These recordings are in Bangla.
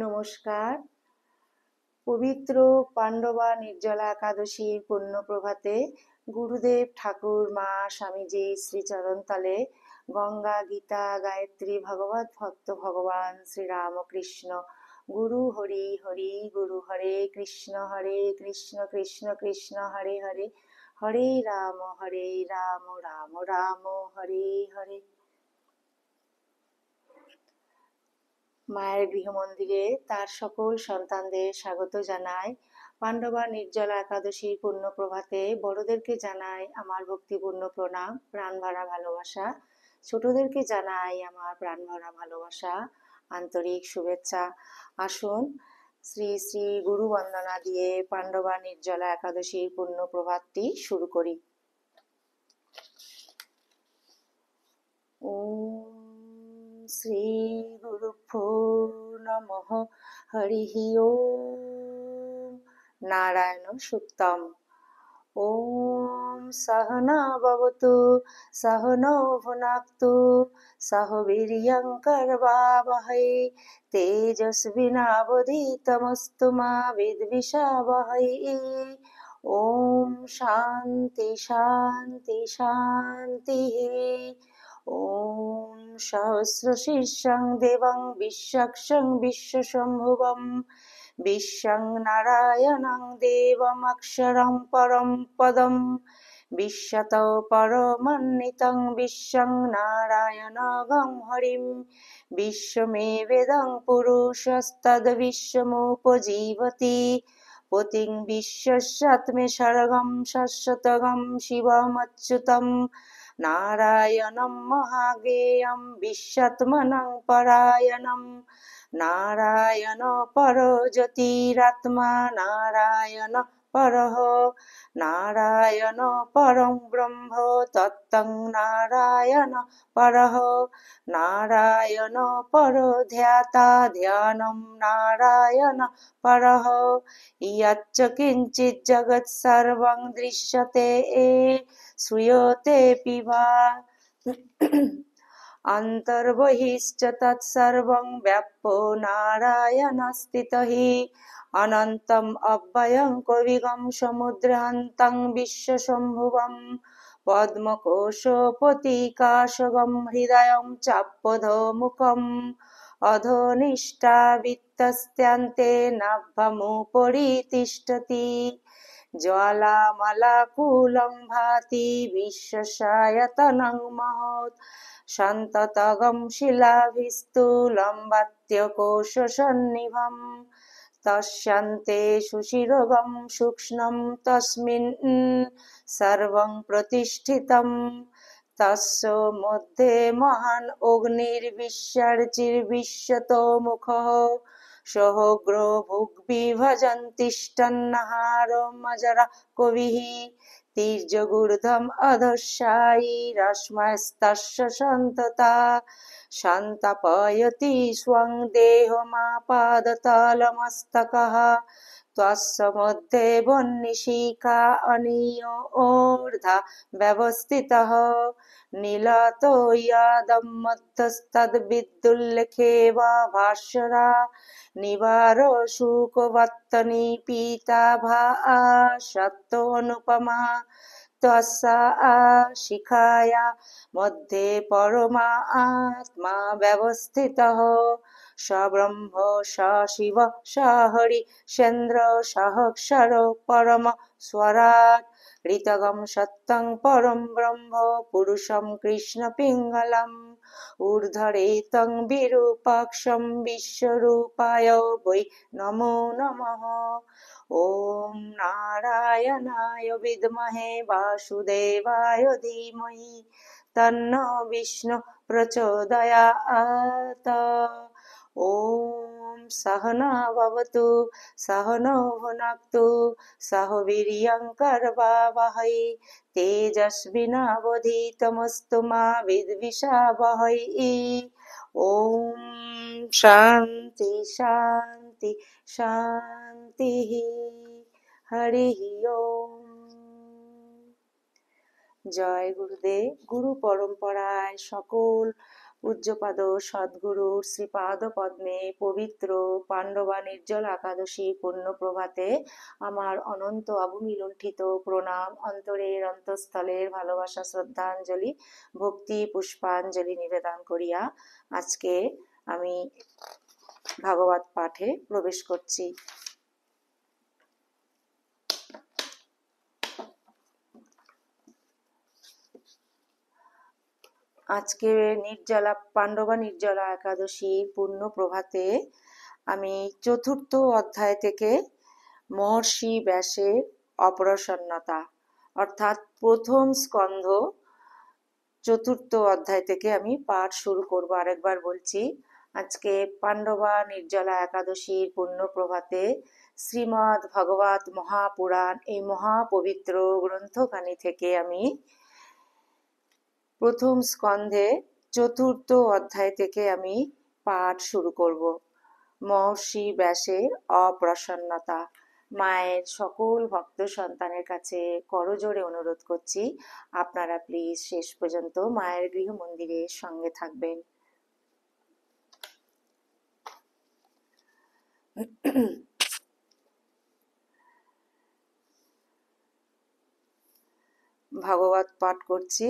নমস্কার। পবিত্র পাণ্ডবা নির্জলা একাদশীর পুণ্য প্রভাতে গুরুদেব ঠাকুর মা স্বামীজি শ্রীচরণতলে গঙ্গা গীতা গায়ত্রী ভগবত ভক্ত ভগবান শ্রীরামকৃষ্ণ গুরু হরি হরি গুরু হরে কৃষ্ণ কৃষ্ণ কৃষ্ণ হরে হরে হরে রাম রাম রাম হরে হরে। মায়ের গৃহমন্দিরে তার সকল সন্তানদের স্বাগত জানাই। পাণ্ডবা নির্জলা একাদশীর পুণ্য প্রভাতে বড়দেরকে জানাই আমার ভক্তিপূর্ণ প্রণাম, প্রাণ ভরা ভালোবাসা। ছোটদেরকে জানাই আমার প্রাণ ভরা ভালোবাসা, আন্তরিক শুভেচ্ছা। আসুন শ্রী শ্রী গুরু বন্দনা দিয়ে পাণ্ডবা নির্জলা একাদশীর পুণ্য প্রভাতটি শুরু করি। শ্রী গুরুভ্যো নমঃ। হরিঃ ওম। নারায়ণ সুক্তম। ওম সহনা ভবতু সহনৌ ভুনাক্তু সহ বীর্যং কর্বাবহৈ তেজস্বিনাবধীতমস্তু মা বিদ্বিষাবহৈ। ওম শান্তি শান্তি শান্তি। ওম সহস্রশীর্ষং দেবং বিশ্বক্ষং বিশ্বশম্ভুবং বিশ্বং নারায়ণং দেবমক্ষরং পরম পদম বিশ্বতৌ পরমন্বিতং বিশ্বং নারায়ণগং হরিম বিশ্বমেবেদং পুরুষস্তদ্বিশ্বমুপজীবতি পতিং বিশ্বস্যাত্মে স্বর্গং শাশ্বতগং শিবমচ্যুতম নারায়ণং মহাগেয়ং বিশ্বত্মনং পরায়ণং নারায়ণ পরো জ্যোতিরাত্মা নারায়ণ পরঃ নারায়ণ পরং ব্রহ্ম তত্ত্বং নারায়ণ পরঃ নারায়ণ পরো ধ্যাতা ধ্যানং নারায়ণ পরঃ ইয়চ্চ কিঞ্চিৎ জগৎ সর্বং দৃশ্যতে শ্রূয়তে পিবা অন্তর্বহিশ্চ তৎসর্বং ব্যাপ্তো নারায়ণস্থিতঃ অনন্তম অব্যয়ং কবিগম সমুদ্রান্তং বিশ্বশম্ভুবং পদ্মকোশপতিকাশগম হৃদয়ং চাপ্পধোমুখম অধোনিষ্ঠাবিত্তস্যান্তে নাভ্যমুপরি তিষ্ঠতি জ্বালামালাকুलं ভাতি বিশ্বসায়তনং মহৎ সন্ততগম শিলাভিস্থূলং বাত্যকোশসন্নিভম তস্যান্তে সুশিরগম সূক্ষ্মং তস্মিन् সর্বং প্রতিষ্ঠিতম তস্য মধ্যে মহান অগ্নির্বিসর্জির্বিশ্বতো মুখঃ সহগ্র ভুগ্বিভজন্তিষ্ঠন্নহারমজরা কবিঃ তির্যগূর্ধ্বম অধঃসায়ীরশ্মস্তস্য সন্ততা সন্তাপয়তি স্বং দেহমাপাদতলমস্তকঃ তস্য মধ্যে বহ্নিশিখা অনিয়োর্ধ্বা ব্যবস্থিতः নীলতো ইয়াদং মধ্যস্তদ্বিদুল্লেখে বা ভাস্বরা নিবার শুকবর্তনী পীতাভা সত্য অনুপমা তস্যা শিখায়া মধ্যে পরমা আত্মা ব্যবস্থিতঃ স ব্রহ্ম স শিব স হরি সেন্দ্র সহস্র পরম স্বরাট ঋতগম সত্যং পরম ব্রহ্ম পুরুষম কৃষ্ণ পিঙ্গলম ঊর্ধ্বরেতং বিরূপাক্ষং বিশ্বরূপায় বৈ নমো নমঃ। ওম নারায়ণায় বিদ্মহে বাসুদেবায় ধীমহি তন্নো বিষ্ণু প্রচোদয়াৎ। ওম সহনা ভবতু সহনৌ ভুনাক্তু সহ বীর্যং কর্বাবহৈ তেজস্বিনাবধীতমস্তু মা বিদ্বিষাবহৈ। ওম শান্তি শান্তি শান্তি। হরিঃ ওম। জয় গুরুদেব। গুরু পরম্পরায় সকল পূজ্যপাদ সদ্গুরুর শ্রীপাদ পদ্মে পবিত্র পাণ্ডবা নির্জল একাদশী পুণ্য প্রভাতে আমার অনন্ত অবমিলুণ্ঠিত প্রণাম, অন্তরের অন্তঃস্থলের ভালোবাসা, শ্রদ্ধাঞ্জলি, ভক্তি পুষ্পাঞ্জলি নিবেদন করিয়া আজকে আমি ভাগবত পাঠে প্রবেশ করছি। আজকে পাণ্ডবা নির্জলা একাদশীর পুণ্য প্রভাতে আমি চতুর্থ অধ্যায় থেকে মহর্ষি ব্যাসের অপ্রসন্নতা অর্থাৎ প্রথম স্কন্ধ চতুর্থ অধ্যায় থেকে আমি পাঠ শুরু করব। আরেকবার বলছি, আজকে পাণ্ডবা নির্জলা একাদশীর পুণ্য প্রভাতে শ্রীমদ্ ভগবত মহাপুরাণ এই মহাপবিত্র গ্রন্থখানি থেকে আমি প্রথম স্কন্ধে চতুর্থ অধ্যায় থেকে আমি পাঠ শুরু করব। মহর্ষি ব্যাসের অপ্রসন্নতা। মায়ের সকল ভক্ত সন্তানের কাছে করজোড়ে অনুরোধ করছি, আপনারা প্লিজ শেষ পর্যন্ত মায়ের গৃহ মন্দিরের সঙ্গে থাকবেন। ভাগবত পাঠ করছি।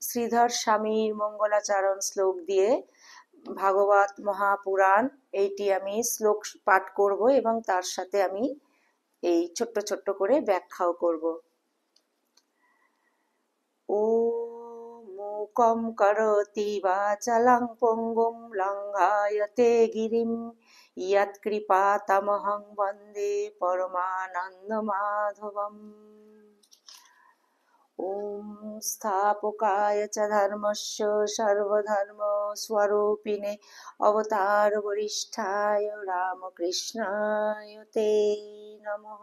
শ্রীধর স্বামীর মঙ্গলাচরণ শ্লোক দিয়ে ভাগবত মহাপুরাণ এইটি আমি শ্লোক পাঠ করব এবং তার সাথে আমি এই ছোট্ট ছোট্ট করে ব্যাখ্যাও করব। ও মূকং করোতি বাচালং পঙ্গুম লঙ্ঘায়তে গিরিম ইয়ৎকৃপাতমহং বন্দে পরমানন্দ মাধবম। ওম স্থাপকায় চ ধর্মস্য সর্বধর্ম স্বরূপিণে অবতার বরিষ্ঠায় রামকৃষ্ণায় তে নমঃ।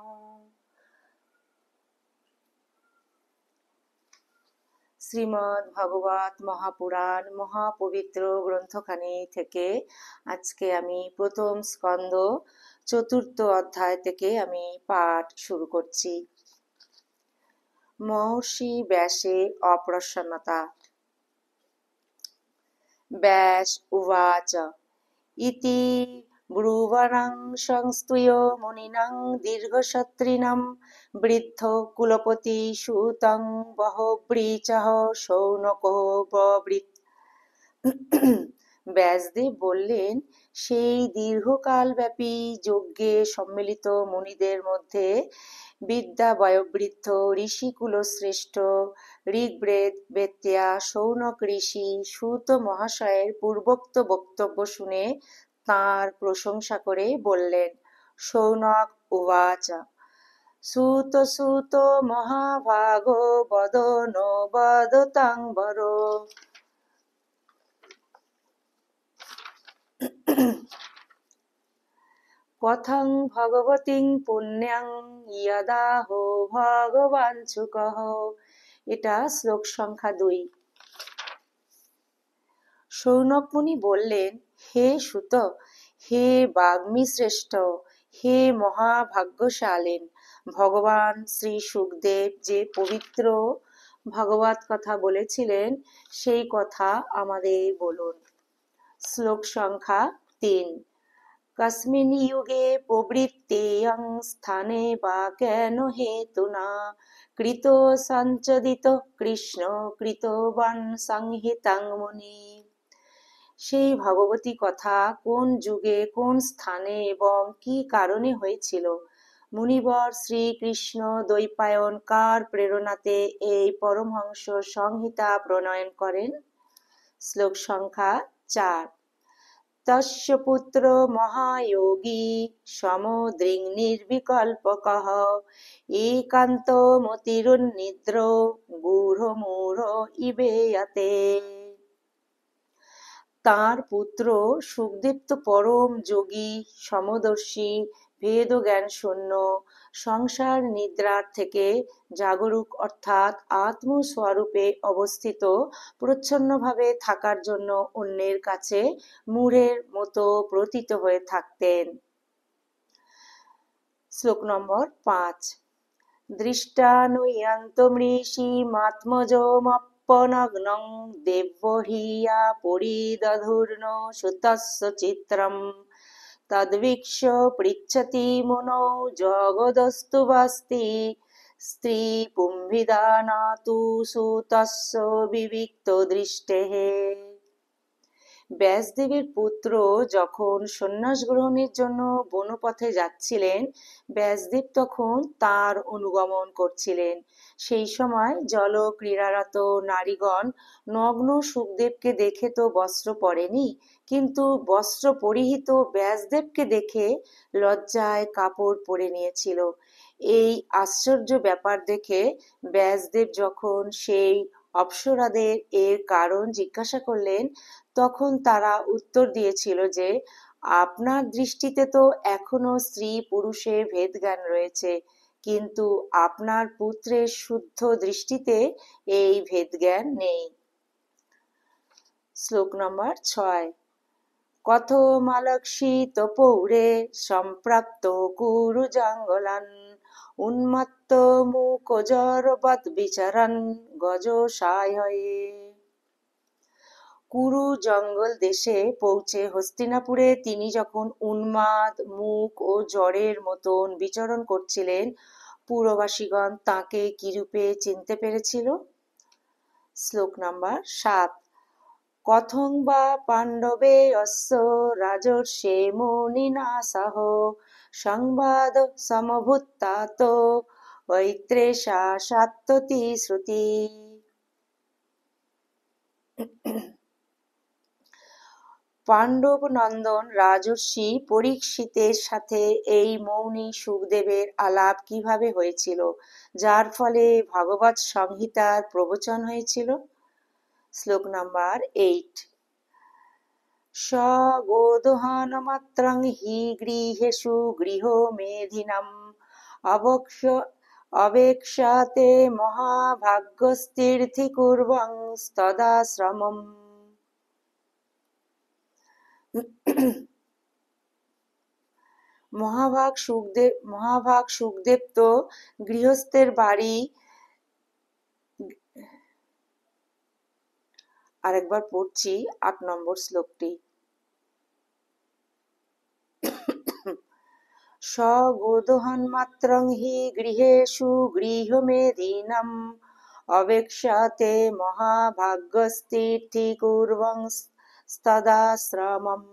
শ্রীমদ্ ভাগবত মহাপুরাণ মহাপবিত্র গ্রন্থখানি থেকে আজকে আমি প্রথম স্কন্ধ চতুর্থ অধ্যায় থেকে আমি পাঠ শুরু করছি। মহর্ষি ব্যাসের অপ্রসন্নতা। ব্যাস উবাচ ইতি ব্রুবণং সংস্তুয় মুনিনাং দীর্ঘসত্রিণং বৃদ্ধ কুলপতি সুতং বহব্রীচঃ শৌনকো ব্রবীত। ব্যাসদেব বললেন, সেই দীর্ঘকালব্যাপী যজ্ঞে সম্মিলিত মুনিদের মধ্যে বিদ্যা বয়োবৃদ্ধ ঋষি কুলশ্রেষ্ঠ ঋগ্বেদ বেত্যা শৌনক ঋষি সুত মহাশয়ের পূর্বোক্ত বক্তব্য শুনে তাঁর প্রশংসা করে বললেন। শৌনক উবাচ সুত সুত মহাভাগো বদনো বদতাং বর। কথং ভগবতীং পুণ্যাং ইয়দাহো ভগবান শুকঃ। এটা শ্লোক সংখ্যা 2। শৌনক মুনি বললেন, হে সুত, হে বাগ্মী শ্রেষ্ঠ, হে মহাভাগ্যশালীন, ভগবান শ্রী শুকদেব যে পবিত্র ভাগবত কথা বলেছিলেন সেই কথা আমাদের বলুন। শ্লোক সংখ্যা 3। কস্মিন যুগে প্রবৃত্তেয়ং স্থানে বা কেন হেতুনা কৃত সঞ্চদিত কৃষ্ণ কৃতবান সংহিতাং মুনি। সেই ভগবতী কথা কোন যুগে কোন স্থানে এবং কি কারণে হয়েছিল? মুনিবর শ্রীকৃষ্ণ দ্বৈপায়ন কার প্রেরণাতে এই পরমহংস সংহিতা প্রণয়ন করেন? শ্লোক সংখ্যা 4। তস্য পুত্র মহাযোগী সমদৃং নির্বিকল্পকঃ একান্ত মতিরুন্নিদ্র গূঢ়মূঢ় ইবেয়তে। তাঁর পুত্র সুখদেব তো পরম যোগী, সমদর্শী, ভেদ জ্ঞান শূন্য, সংসার নিদ্রার থেকে জাগরুক অর্থাৎ আত্মস্বরূপে অবস্থিত প্রচ্ছন্নভাবে থাকার জন্য অন্যের কাছে মূঢ়ের মতো প্রতীত হয়ে থাকতেন। শ্লোক নম্বর 5। দৃষ্টানুয়ান্তমৃষি মাত্মজোম বিপ্পনগ্নং দেবহিয়া পরিদধূর্ণ সুতস্য চিত্রম তদ্বীক্ষ্য পৃচ্ছতি মুনৌ জগদস্তু বাস্তি স্ত্রী পুম্ভিদানাতু সুতস্য বিবিক্ত দৃষ্টেঃ। ব্যাসদেবের পুত্র যখন সন্ন্যাস গ্রহণের জন্য বনপথে যাচ্ছিলেন, ব্যাসদেব তখন তার অনুগমন করছিলেন। সেই সময় জল ক্রীড়ারত নারীগণ নগ্ন সুখদেবকে দেখে তো বস্ত্র পরেনি, কিন্তু বস্ত্র পরিহিত ব্যাসদেবকে দেখে লজ্জায় কাপড় পরে নিয়েছিল। এই আশ্চর্য ব্যাপার দেখে ব্যাসদেব যখন সেই অপ্সরাদের এর কারণ জিজ্ঞাসা করলেন, তখন তারা উত্তর দিয়েছিল যে, আপনার দৃষ্টিতে তো এখনো স্ত্রী পুরুষে ভেদজ্ঞান রয়েছে, কিন্তু আপনার পুত্রের শুদ্ধ দৃষ্টিতে এই ভেদজ্ঞান নেই। শ্লোক নম্বর 6। কথমালক্ষিত পৌরে সম্প্রাপ্ত কুরু জঙ্গলান উন্মত্ত মুকজরবৎ বিচরণ গজসায়য়ে। কুরু জঙ্গল দেশে পৌঁছে হস্তিনাপুরে তিনি যখন উন্মাদ মুক ও জ্বরের মতন বিচরণ করছিলেন, পুরবাসীগণ তাঁকে কিরূপে চিনতে পেরেছিল? শ্লোক নম্বর 7। কথং বা পাণ্ডবে অস্য রাজর্ষে মুনিনা সহ সংবাদ সমভূতাত ঐত্রেষা সাত্যতি শ্রুতি। পাণ্ডব নন্দন রাজর্ষি পরীক্ষিতের সাথে এই মৌনী সুখদেবের আলাপ কিভাবে হয়েছিল, যার ফলে ভাগবত সংহিতার প্রবচন হয়েছিল? শ্লোক নাম্বার 8। স্বগোদহনমাত্রং হি গৃহেষু গৃহমেধিনাম অবেক্ষাতে মহাভাগ্যস্তীর্থিকুর্বং তদাশ্রমম। মহাভাগ সুখদেব তো গৃহস্থের বাড়ি, আরেকবার পড়ছি 8 নম্বর শ্লোকটি। স্বগোদহনমাত্রং হি গৃহেষু গৃহমেধিনাম অবেক্ষাতে মহাভাগ্যস্তীর্থিকুর্বং তদাশ্রমম।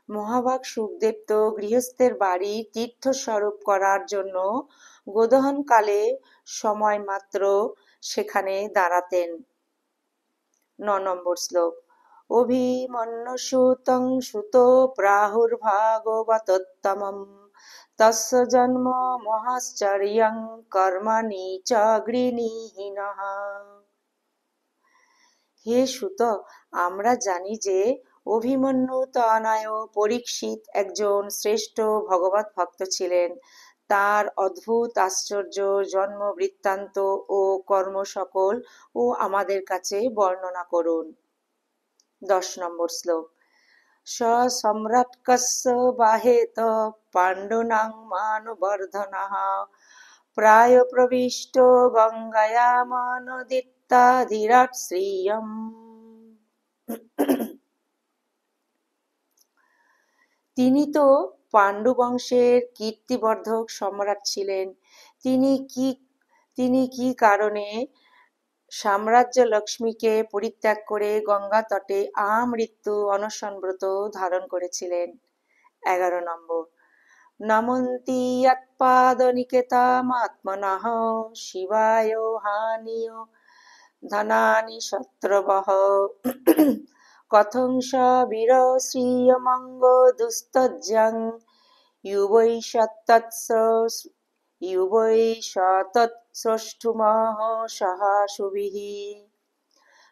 মহাভাগ সুখদেব তো গৃহস্থের বাড়ি তীর্থস্বরূপ করার জন্য গোদহনকালে সময় মাত্র সেখানে দাঁড়াতেন। 9 নম্বর শ্লোক। অভিমন্যুসুতং সুত প্রাহুর্ভাগবতোত্তমম তস্য জন্ম মহাশ্চর্যং কর্মাণি চ গৃহীণীনঃ। হে সুত, আমরা জানি যে অভিমন্যু তনয় পরীক্ষিত একজন শ্রেষ্ঠ ভগবত ভক্ত ছিলেন। তার অদ্ভুত আশ্চর্য জন্ম বৃত্তান্ত ও কর্ম সকল ও আমাদের কাছে বর্ণনা করুন। 10 নম্বর শ্লোক। সম্রাটকস্য বাহেত পাণ্ডুনাং মানবর্ধনঃ প্রায় প্রবিষ্ট গঙ্গায়া মানদিত্যাধিরাট শ্রিয়ম। তিনি তো পাণ্ডু বংশের কীর্তিবর্ধক সম্রাট ছিলেন। তিনি কি কারণে সাম্রাজ্য লক্ষ্মীকে পরিত্যাগ করে গঙ্গা তটে আমৃত্যু অনশনব্রত ধারণ করেছিলেন? 11 নম্বর। নমন্তি যৎপাদনিকেতমাত্মনঃ শিবায় হানিয় ধনানি শত্রবঃ কথং স বীর শ্রিয়মঙ্গ দুস্তজ্জং ইউবৈ সতৎস্রষ্টুমঃ সহাশুভিঃ।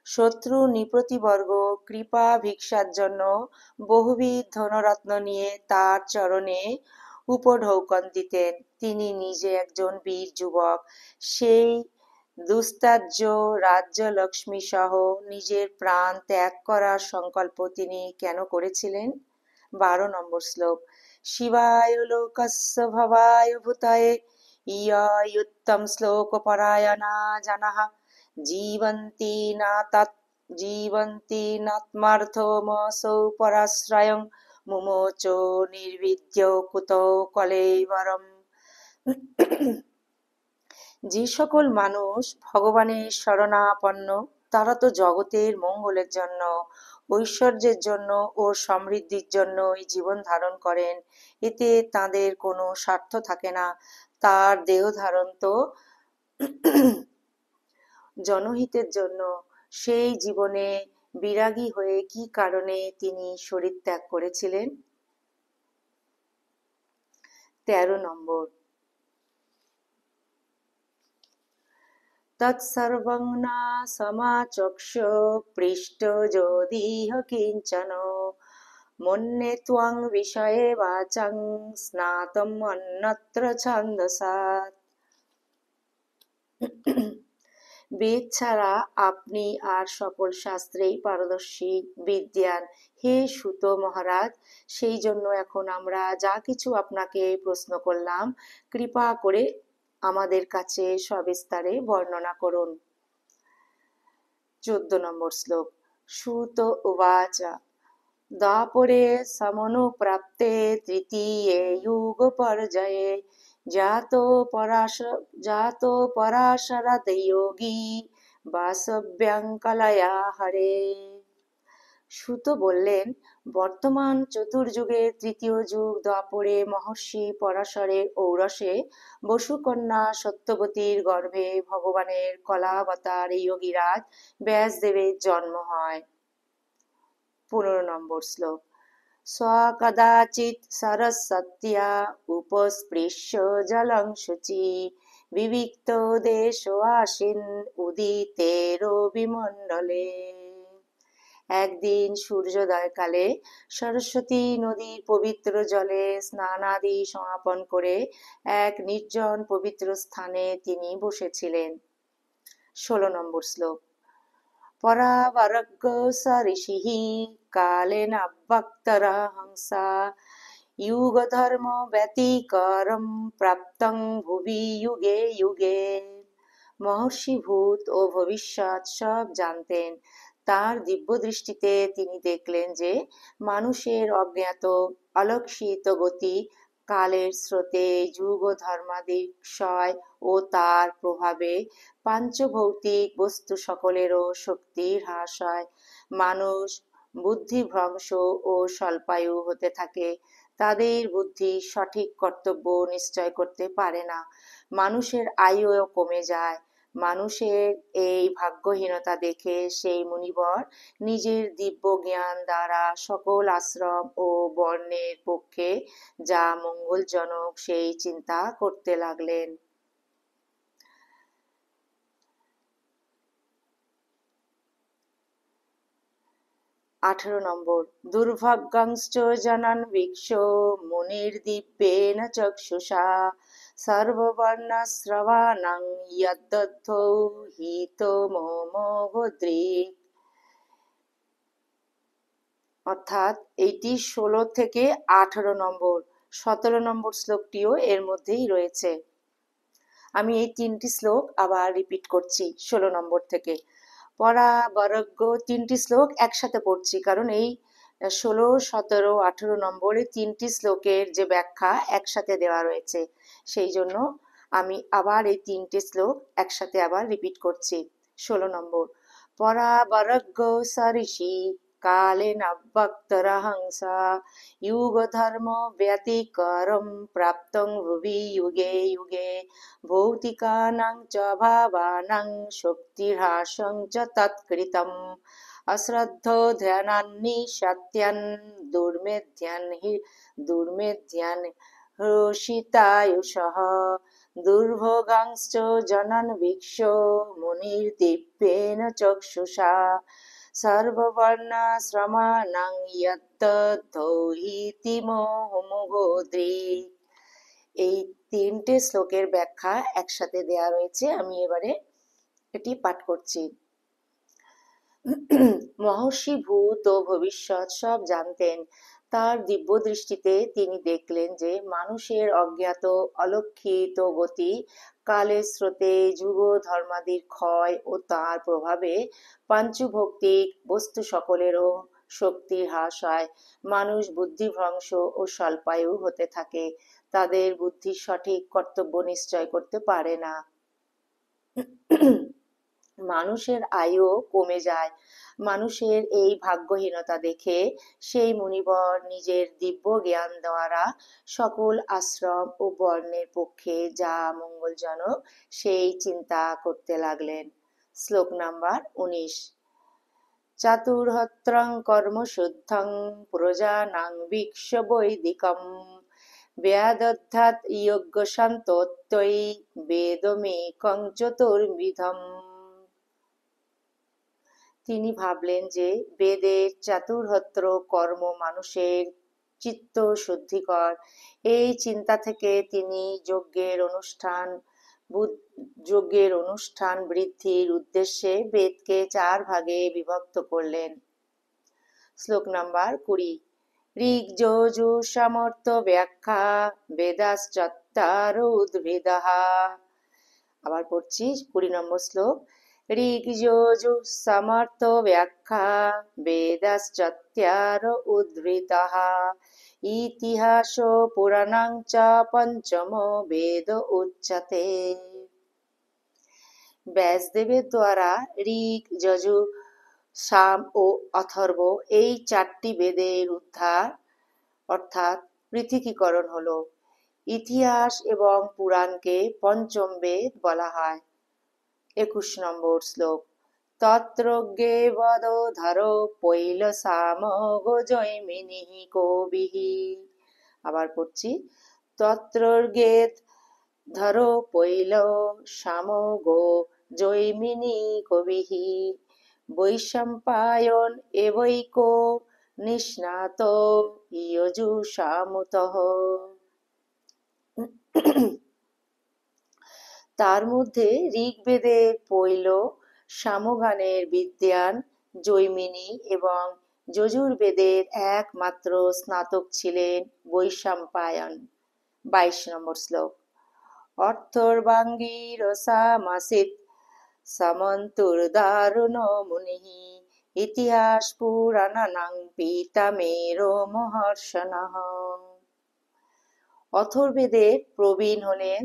শত্রু নৃপতিবর্গ কৃপা ভিক্ষার জন্য বহুবিধ ধনরত্ন নিয়ে তার চরণে উপঢৌকন দিতেন। তিনি নিজে একজন বীর যুবক। সেই দুস্তাজ্য রাজ্য লক্ষ্মী সহ নিজের প্রাণ ত্যাগ করার সংকল্প তিনি কেন করেছিলেন? 12 নম্বর শ্লোক। শিবায় লোকস্য ভবায় ভূতায় ইয়ুত্তম শ্লোকপরায়ণা জনাঃ জীবন্তি না তৎ জীবন্তি নাত্মার্থমসৌ পরাশ্রয়ং মুমোচো নির্বিদ্য কুতো কলেবরম। যে সকল মানুষ ভগবানের শরণাপন্ন তারা তো জগতের মঙ্গলের জন্য, ঐশ্বর্যের জন্য ও সমৃদ্ধির জন্যই জীবন ধারণ করেন। এতে তাদের কোনো স্বার্থ থাকে না। তার দেহ ধারণ তো জনহিতের জন্য। সেই জীবনে বিরাগী হয়ে কি কারণে তিনি শরীর ত্যাগ করেছিলেন? 13 নম্বর। তৎসর্বং না সমাচক্ষ পৃষ্ঠযোদিহ কিঞ্চন মন্যে ত্বং বিষয়ে বাচং স্নাতম অন্যত্র ছন্দসাৎ। বেদ ছাড়া আপনি আর সকল শাস্ত্রেই পারদর্শী বিদ্বান হে সূত মহারাজ। সেই জন্য এখন আমরা যা কিছু আপনাকে প্রশ্ন করলাম কৃপা করে আমাদের কাছে সবিস্তারে বর্ণনা করুন। 14 নম্বর শ্লোক। সূত উবাচ দ্বাপরে সমনুপ্রাপ্তে তৃতীয়ে যুগ পর্যায়ে জাতো পরাশরত যোগী বাসব্যাং কলয়া হরে। সূত বললেন, বর্তমান চতুর্যুগের তৃতীয় যুগ দ্বাপরে মহর্ষি পরাশরের ঔরসে বসুকন্যা সত্যবতীর গর্ভে ভগবানের কলাবতার যোগীরাজ ব্যাসদেবের জন্ম হয়। 15 নম্বর শ্লোক। স্বকদাচিৎ সরস্বত্যা উপস্পৃশ্য জলং শুচি বিবিক্ত দেশো আসীন উদিতে রবিমণ্ডলে। একদিন সূর্যোদয়কালে সরস্বতী নদীর পবিত্র জলে স্নানাদি সমাপন করে এক নির্জন পবিত্র স্থানে তিনি বসেছিলেন। 16 নম্বর শ্লোক। পরাবরগ্য স ঋষিঃ কালেন অব্যক্তরা হংসা যুগধর্ম ব্যতিকরম প্রাপ্তং ভুবি যুগে যুগে। মহর্ষি ভূত ও ভবিষ্যৎ সব জানতেন। তার দিব্য দৃষ্টিতে তিনি দেখলেন যে মানুষের অজ্ঞাত অলক্ষিত গতি, কালের স্রোতে যুগ ধর্মাদি ক্ষয় ও তার প্রভাবে পাঞ্চভৌতিক বস্তু সকলেরও শক্তির হ্রাস হয়। মানুষ বুদ্ধিভ্রংশ ও স্বল্পায়ু হতে থাকে। তাদের বুদ্ধি সঠিক কর্তব্য নিশ্চয় করতে পারে না। মানুষের আয়ুও কমে যায়। মানুষের এই ভাগ্যহীনতা দেখে সেই মুনিবর নিজের দিব্য জ্ঞান দ্বারা সকল আশ্রম ও বর্ণের পক্ষে যা মঙ্গলজনক সেই চিন্তা করতে লাগলেন। 18 নম্বর। দুর্ভাগ্যাংশ্চ জনান ভিক্ষো মুনির্দিব্যেন চক্ষুষা সর্ববর্ণাশ্রবাণাং যদ্দধৌ হিতমোমোহদ্রিক। অর্থাৎ এইটি 16 থেকে 18 নম্বর। 17 নম্বর শ্লোকটিও এর মধ্যেই রয়েছে। আমি এই 3টি শ্লোক আবার রিপিট করছি 16 নম্বর থেকে। পরাবরগ্য 3টি শ্লোক একসাথে পড়ছি, কারণ এই 16, 17, 18 নম্বরে 3টি শ্লোকের যে ব্যাখ্যা একসাথে দেওয়া রয়েছে, সেই জন্য আমি আবার এই 3টে শ্লোক একসাথে আবার রিপিট করছি। 16 নম্বর। পরাবরগ্য স ঋষি কালেন অব্যক্তরা হংসা যুগ ধর্ম ব্যতিকরম প্রাপ্তং ভুবি যুগে যুগে ভৌতিকানাং চ ভাবানাং শক্তিহ্রাসং চ তৎকৃতম অশ্রদ্ধো ধ্যানান্নি সত্যান দুর্মেধ্যান হৃষিতায়ুষঃ দুর্ভোগাংশ্চ জনান ভিক্ষো মুনির্দিব্যেন চক্ষুষা সর্ববর্ণাশ্রমাণাং যদ্দধৌ হিতমোমোহদ্রিক। এই 3টে শ্লোকের ব্যাখ্যা একসাথে দেয়া রয়েছে। আমি এবারে এটি পাঠ করছি। মহর্ষি ভূত ও ভবিষ্যৎ সব জানতেন। তার দিব্য দৃষ্টিতে তিনি দেখলেন যে মানুষের অজ্ঞাত অলক্ষিত গতি, কালের স্রোতে যুগ ধর্মাদির ক্ষয় ও তার প্রভাবে পাঞ্চভৌতিক বস্তু সকলেরও শক্তির হ্রাস হয়। মানুষ বুদ্ধিভ্রংশ ও স্বল্পায়ু হতে থাকে, তাদের বুদ্ধির সঠিক কর্তব্য নিশ্চয় করতে পারে না। মানুষের আয়ু কমে যায়। মানুষের এই ভাগ্যহীনতা দেখে সেই মুনিবর নিজের দিব্য জ্ঞান দ্বারা সকল আশ্রম ও বর্ণের পক্ষে যা মঙ্গলজনক সেই চিন্তা করতে লাগলেন। শ্লোক নাম্বার 19। চাতুর্হত্রং কর্মশুদ্ধং প্রজানাং ভিক্ষ বৈদিকম ব্যাদধ্যাৎ যজ্ঞ শান্তোত্তৈ বেদমেকং চতুর্বিধম। তিনি ভাবলেন যে বেদের চাতুর্হত্র কর্ম মানুষের চিত্ত শুদ্ধিকর। এই চিন্তা থেকে তিনি যজ্ঞের অনুষ্ঠান বৃদ্ধির উদ্দেশ্যে বেদকে 4 ভাগে বিভক্ত করলেন। শ্লোক নাম্বার 20। ঋগ যজু সামর্থ্য ব্যাখ্যা বেদাশ্চাত্তারো উদ্ভিদাঃ। আবার পড়ছি 20 নম্বর শ্লোক। ঋগ যজু সামর্থ্য ব্যাখ্যা বেদাশ্চাত্তারো উদ্ভিদাঃ ইতিহাস পুরাণং চ পঞ্চম বেদ উচ্যতে। ব্যাসদেবের দ্বারা ঋগ যজু সাম ও অথর্ব এই 4টি বেদের উদ্ধার অর্থাৎ পৃথকীকরণ হলো। ইতিহাস এবং পুরাণকে পঞ্চম বেদ বলা হয়। 21 নম্বর শ্লোক। তত্রজ্ঞে বদোধর পৈল সামগ জৈমিনিঃ কবিঃ। আবার পড়ছি। তত্রজ্ঞে ধর পৈল সামগ জৈমিনি কবিঃ বৈশম্পায়ন এবৈকো নিষ্ণাত যজুষামুতঃ। তার মধ্যে ঋগ্বেদের পৈল সামগানের বিদ্বান জৈমিনী এবং যজুর্বেদের একমাত্র স্নাতক ছিলেন বৈশম্পায়ন। 22 নম্বর শ্লোক। অর্থর্বাঙ্গীরসামাসিত সমন্তর্দারুণ মুনিঃ ইতিহাস পুরাণানাং পিতামেরো মহর্ষণঃ। অথর্বেদের প্রবীণ হলেন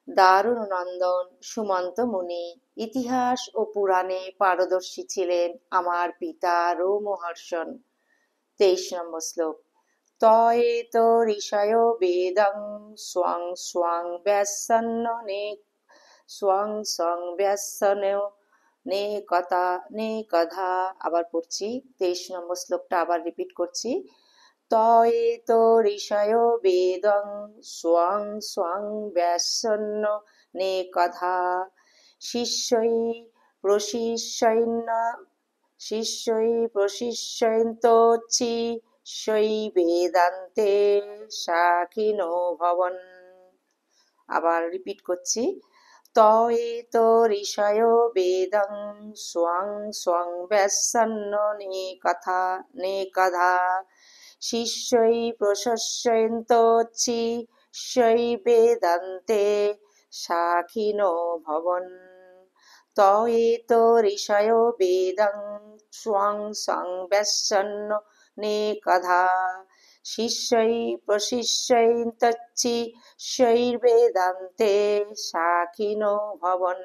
দারুণ নন্দন সুমন্ত মুনি। ইতিহাস ও পুরাণে পারদর্শী ছিলেন আমার পিতা রোমহর্ষণ। 23 নম্বর শ্লোক। তয়েত ঋষয় বেদং স্বং স্বং ব্যাসন্ন নে কথা। আবার পড়ছি 23 নম্বর শ্লোকটা আবার রিপিট করছি। তয়েত ঋষয় বেদং স্বং স্বং ব্যাসন্ন নে কথা শিষ্যৈ প্রশিষ্যন্তোচ্ছি সেই বেদান্তে শাখিনো ভবন। আবার রিপিট করছি। তয়েত ঋষয় বেদং স্বং স্বং ব্যাসন্ন নে কথা শিষ্যৈ প্রশস্যন্তোচ্ছি সেই বেদান্তে শাখিনো ভবন। তয়েত ঋষয় বেদং স্বং স্বং ব্যাসন্ন নে কথা শিষ্যৈ প্রশিষ্যন্তোচ্ছি সেই বেদান্তে শাখিনো ভবন।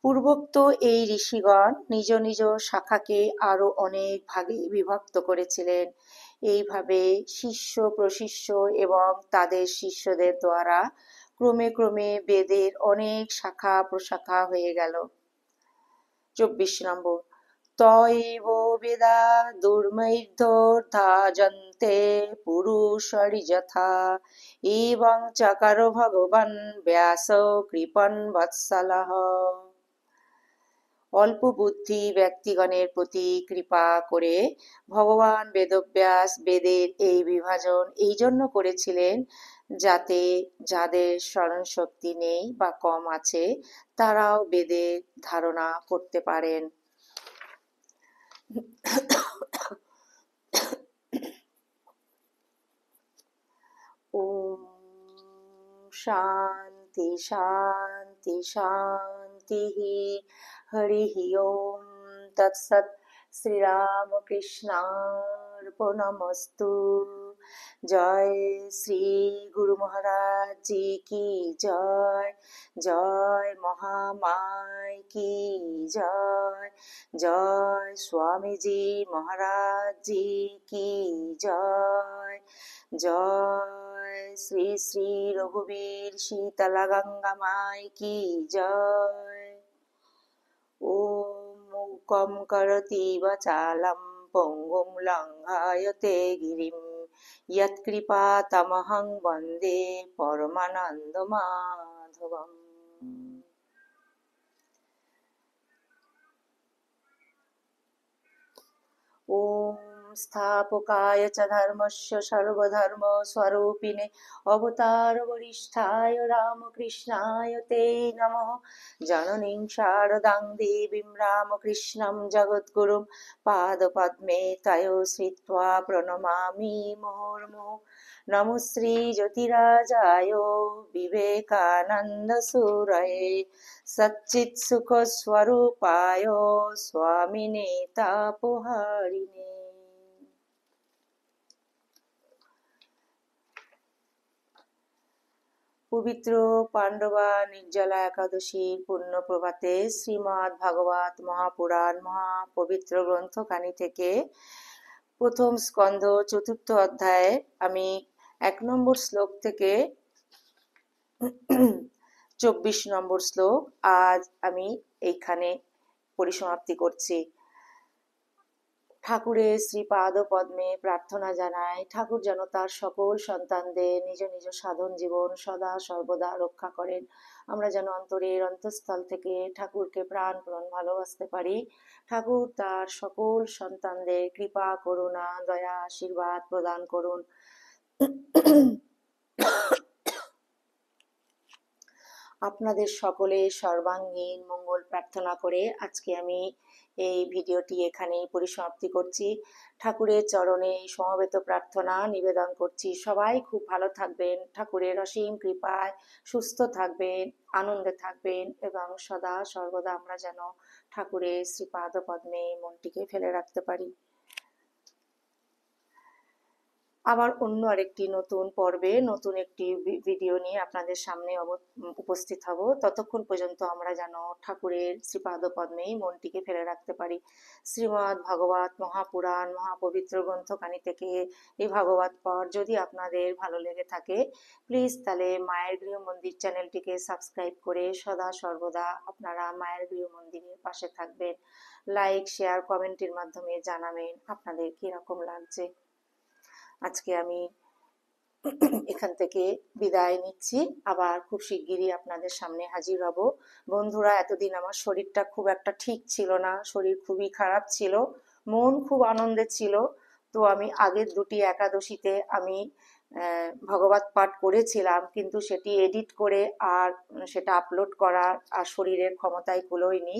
পূর্বোক্ত এই ঋষিগণ নিজ নিজ শাখাকে আরো অনেক ভাগে বিভক্ত করেছিলেন। এইভাবে শিষ্য প্রশিষ্য এবং তাদের শিষ্যদের দ্বারা ক্রমে ক্রমে বেদের অনেক শাখা প্রশাখা হয়ে গেল। 24 নম্বর। তয়ৈব বেদা দুর্মৈর্ধোর্ধাযন্তে পুরুষারি যথা এবং চকার ভগবান ব্যাস কৃপণ বৎসলঃ। অল্প বুদ্ধি ব্যক্তিগণের প্রতি কৃপা করে ভগবান বেদব্যাস বেদের এই বিভাজন এই জন্য করেছিলেন যাতে যাদের স্মরণ শক্তি নেই বা কম আছে তারাও বেদের ধারণা করতে পারেন। शांति शांति शांति। हरि ओम तत्सत्। श्री राम कृष्णार्पणमस्तु। जय श्री गुरु महाराज जी की जय। जय महामाय की जय। जय स्वामी जी महाराज जी की जय। जय श्री श्री रघुवीर शीतला गंगा माई की जय। ओम मूकं करोति वाचालं पङ्गुं लङ्घयते गिरिं यत्कृपातमहं वन्दे परमानन्दमाधवम्। ओम स्थापकाय च धर्मस्य सर्वधर्मस्वरूपिणे अवतार वरिष्ठाय रामकृष्णाय ते नमः। जननीं शारदां देवीं रामकृष्णं जगद्गुरुं पादपद्मे तयो श्रित्वा प्रणमामि मुहुर्मुहुः। नमो श्री ज्योतिराजाय विवेकानन्दसूरये सच्चित्सुखस्वरूपाय स्वामिने तापहारिणे। পবিত্র পাণ্ডবা নির্জলা একাদশীর পুণ্য প্রভাতে শ্রীমদ্ ভাগবত মহাপুরাণ মহাপবিত্র গ্রন্থখানি থেকে প্রথম স্কন্ধ চতুর্থ অধ্যায়ে আমি 1 নম্বর শ্লোক থেকে 24 নম্বর শ্লোক আজ আমি এইখানে পরিসমাপ্তি করছি। ঠাকুরের শ্রীপাদ পদ্মে প্রার্থনা জানায় ঠাকুর যেন তার সকল সন্তানদের নিজ নিজ সাধন জীবন সদা সর্বদা রক্ষা করেন। আমরা যেন অন্তরের অন্তঃস্থল থেকে ঠাকুরকে প্রাণপণ ভালোবাসতে পারি। ঠাকুর তার সকল সন্তানদের কৃপা করুণা দয়া আশীর্বাদ প্রদান করুন। আপনাদের সকলের সর্বাঙ্গীন মঙ্গল প্রার্থনা করে আজকে আমি এই ভিডিওটি এখানেই পরিসমাপ্তি করছি। ঠাকুরের চরণে সমবেত প্রার্থনা নিবেদন করছি সবাই খুব ভালো থাকবেন, ঠাকুরের অসীম কৃপায় সুস্থ থাকবেন, আনন্দে থাকবেন এবং সদা সর্বদা আমরা যেন ঠাকুরের শ্রীপাদ পদ্মে মনটিকে ফেলে রাখতে পারি। আবার অন্য আরেকটি নতুন পর্বে নতুন একটি ভিডিও নিয়ে আপনাদের সামনে উপস্থিত হব। ততক্ষণ পর্যন্ত আমরা যেন ঠাকুরের শ্রীপাদ পদ্মেই মনটিকে ফেলে রাখতে পারি। শ্রীমদ্ ভাগবত মহাপুরাণ মহাপবিত্র গ্রন্থখানি থেকে এই ভাগবত পাঠ যদি আপনাদের ভালো লেগে থাকে প্লিজ তাহলে মায়ের গৃহ মন্দির চ্যানেলটিকে সাবস্ক্রাইব করে সদা সর্বদা আপনারা মায়ের গৃহ মন্দিরের পাশে থাকবেন। লাইক শেয়ার কমেন্টের মাধ্যমে জানাবেন আপনাদের কিরকম লাগছে। আজকে আমি এখান থেকে বিদায় নিচ্ছি, আবার খুব শিগগিরই আপনাদের সামনে হাজির হব। বন্ধুরা, এতদিন আমার শরীরটা খুব একটা ঠিক ছিল না, শরীর খুবই খারাপ ছিল, মন খুব আনন্দে ছিল। তো আমি আগের দুটি একাদশীতে আমি ভগবত পাঠ করেছিলাম, কিন্তু সেটি এডিট করে আর সেটা আপলোড করার আর শরীরের ক্ষমতায় কুলোয়নি।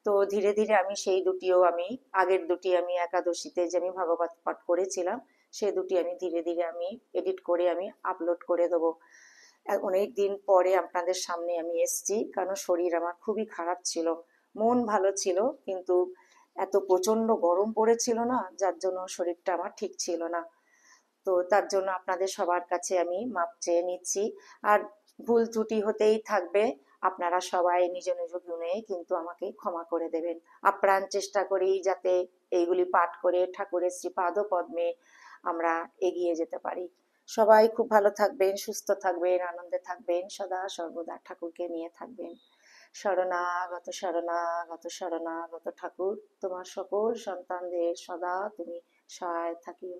তো ধীরে ধীরে আমি সেই দুটিও আমি আগের দুটি আমি একাদশীতে যে আমি ভগবত পাঠ করেছিলাম সে দুটি আমি ধীরে ধীরে আমি এডিট করে আমি আপলোড করে দেবো। অনেক দিন পরে আপনাদের সামনে আমি এসছি, কারণ শরীর আমার খুবই খারাপ ছিল, মন ভালো ছিল, কিন্তু এত প্রচন্ড গরম পড়েছিল না, যার জন্য শরীরটা আমার ঠিক ছিল না। তো তার জন্য আপনাদের সবার কাছে আমি মাপ চেয়ে নিচ্ছি। আর ভুল ত্রুটি হতেই থাকবে, আপনারা সবাই নিজ নিজ গুণে কিন্তু আমাকে ক্ষমা করে দেবেন। আপ্রাণ চেষ্টা করি যাতে এইগুলি পাঠ করে ঠাকুরের শ্রীপাদ পদ্মে আমরা এগিয়ে যেতে পারি। সবাই খুব ভালো থাকবেন, সুস্থ থাকবেন, আনন্দে থাকবেন, সদা সর্বদা ঠাকুরকে নিয়ে থাকবেন। শরণাগত শরণাগত শরণাগত ঠাকুর, তোমার সকল সন্তানদের সদা তুমি সহায় থাকিও।